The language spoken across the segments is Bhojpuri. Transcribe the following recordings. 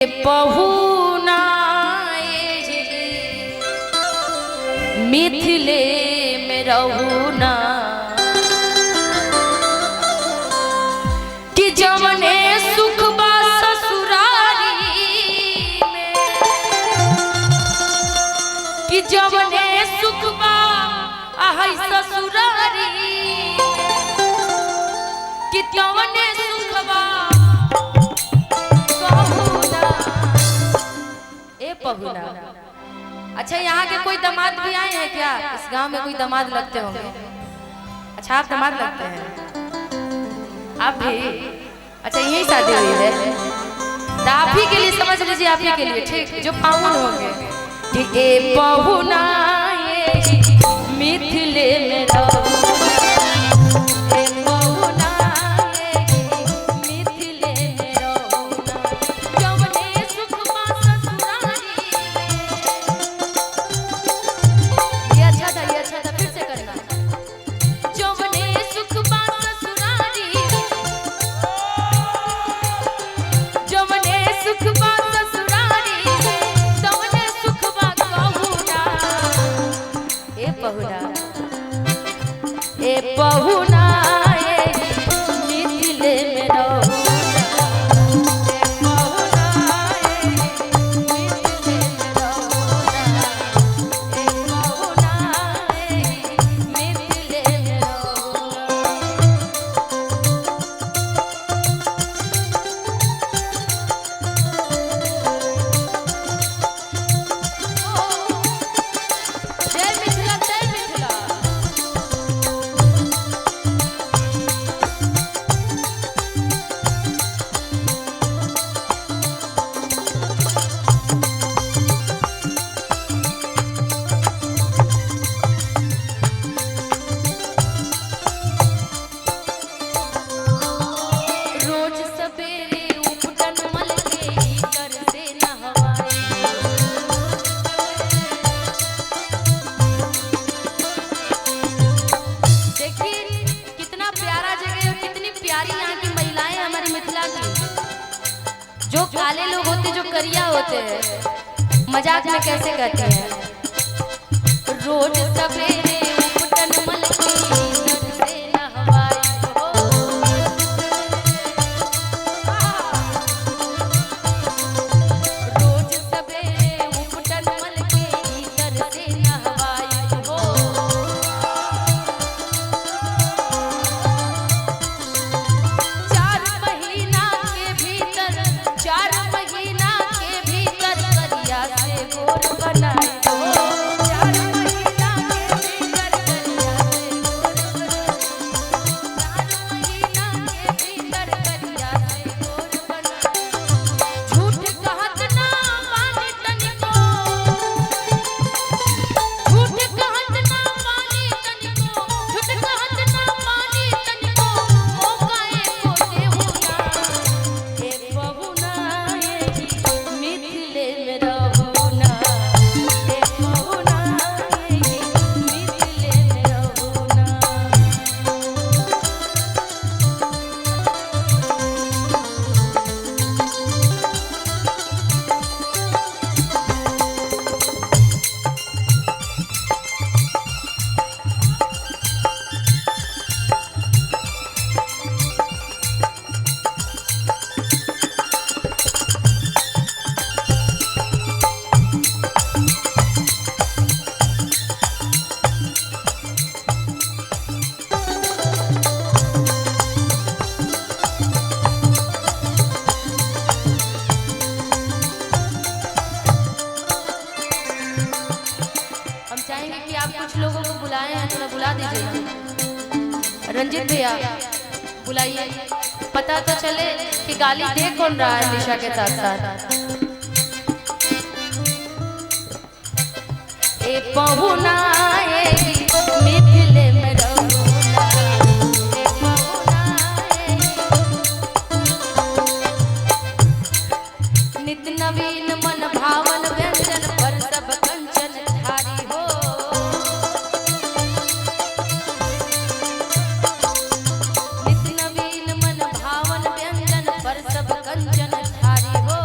पहुना मिथिले में रहुना कि जवने सुख बा ससुरारी में, कि जवने सुख बा आहै ससुरारी कि जवने सुख बा पहुना। अच्छा, यहाँ के कोई दामाद भी आए हैं क्या? इस गांव में कोई दामाद लगते होंगे। अच्छा, आप दामाद लगते हैं? आप भी? अच्छा, यही शादी हुई है तो आप ही के लिए समझ लीजिए, आप ही के लिए, ठीक, जो पावन होंगे कि ए पहुना ये मिथिले में पहुना मिथिले में जो काले लोग होते, जो करिया होते हैं, मजाक में कैसे कहते हैं, रोज सवेरे उपटन मल के से नहवाई हो, रोज सवेरे उपटन मल के से नहवाई हो, 4 महीना के भीतर 4 महीना के भीतर करिया से गोर बनाई हो, 4 महीना के भीतर करिया से गोर बनाई, 4 महीना के भीतर करिया से गोर बनाई। झूठ कहत ना माने तनिको, झूठ कहत ना माने तनिको, झूठ कहत ना माने तनिको, मौका एको देहुना ए पहुना मिथिले में रहुना, ए पहुना मिथिले में रहुना। हम चाहेंगे कि आप कुछ लोगों को बुलाएं हैं, थोड़ा बुला दीजिए ना। रंजित भैया बुलाइए, पता तो चले कि गाली दे कौन रहा है निशा के साथ साथ। ए पहुना मिथिले में रहुना, ए पहुना नित नवीन मन भावन व्यंजन पर सब कंचन धारी हो, नित नवीन मन भावन व्यंजन पर सब कंचन धारी हो।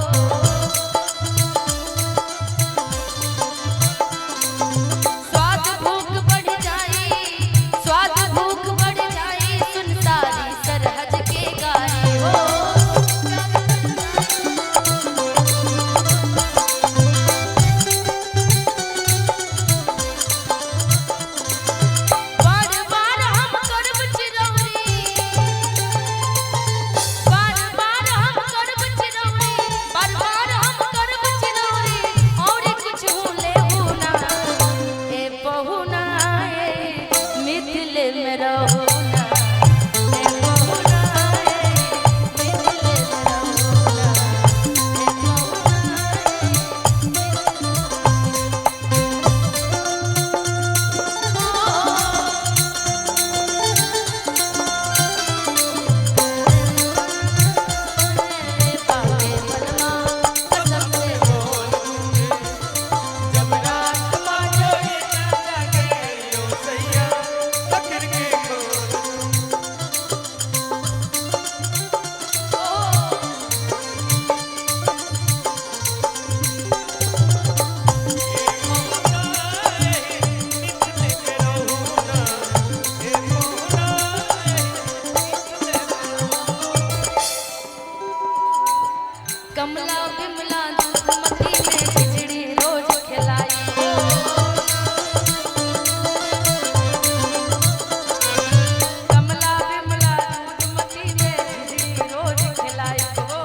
बिमला दूधमती में खिचड़ी रोज खिलाई हो। कमला बिमला दूधमती में खिचड़ी रोज खिलाई हो।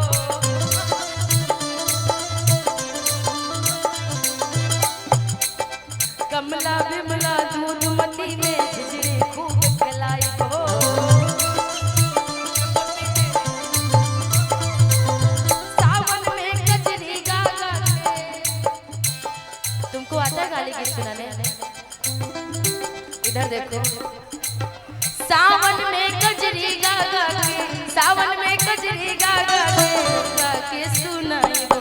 कमला बिमला दूधमती में खिचड़ी खूब खिलाई हो। सावन में कजरी गा गा के, तुमको आता है गाली गीत सुनाने? इधर देखो, सावन में कजरी गा गा के, सावन में कजरी गा गा के सुनाई हो।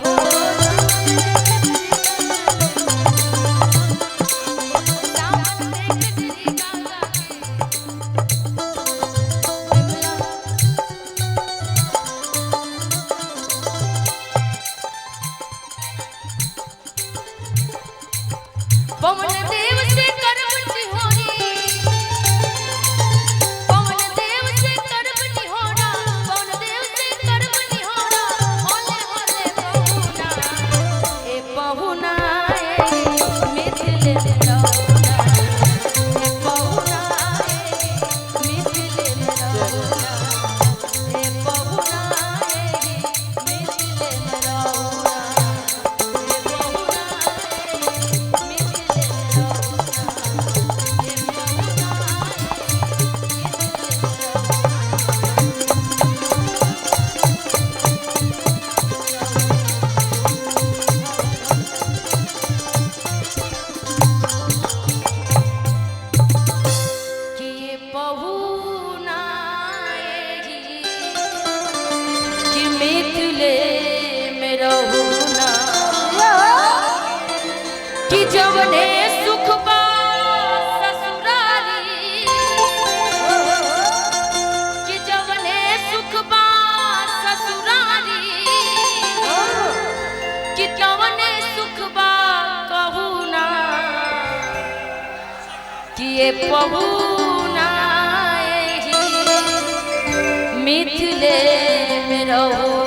पवन देव से करब निहोरी, पवन देव से करब निहोरा, पवन देव से करब निहोरा, होले होले पहुना, ए पहुना ए मिथिले रहुना, ए पहुना ए मिथिले रहुना, ए पहुना ए मिथिले रहुना, ए पहुना मिथिले में रहुना, कि जवने सुख बा ससुरारी, कि जवने सुख बा ससुरारी, कि जवने सुख बा कहूना, कि ये पहुना मिथिले में रहो।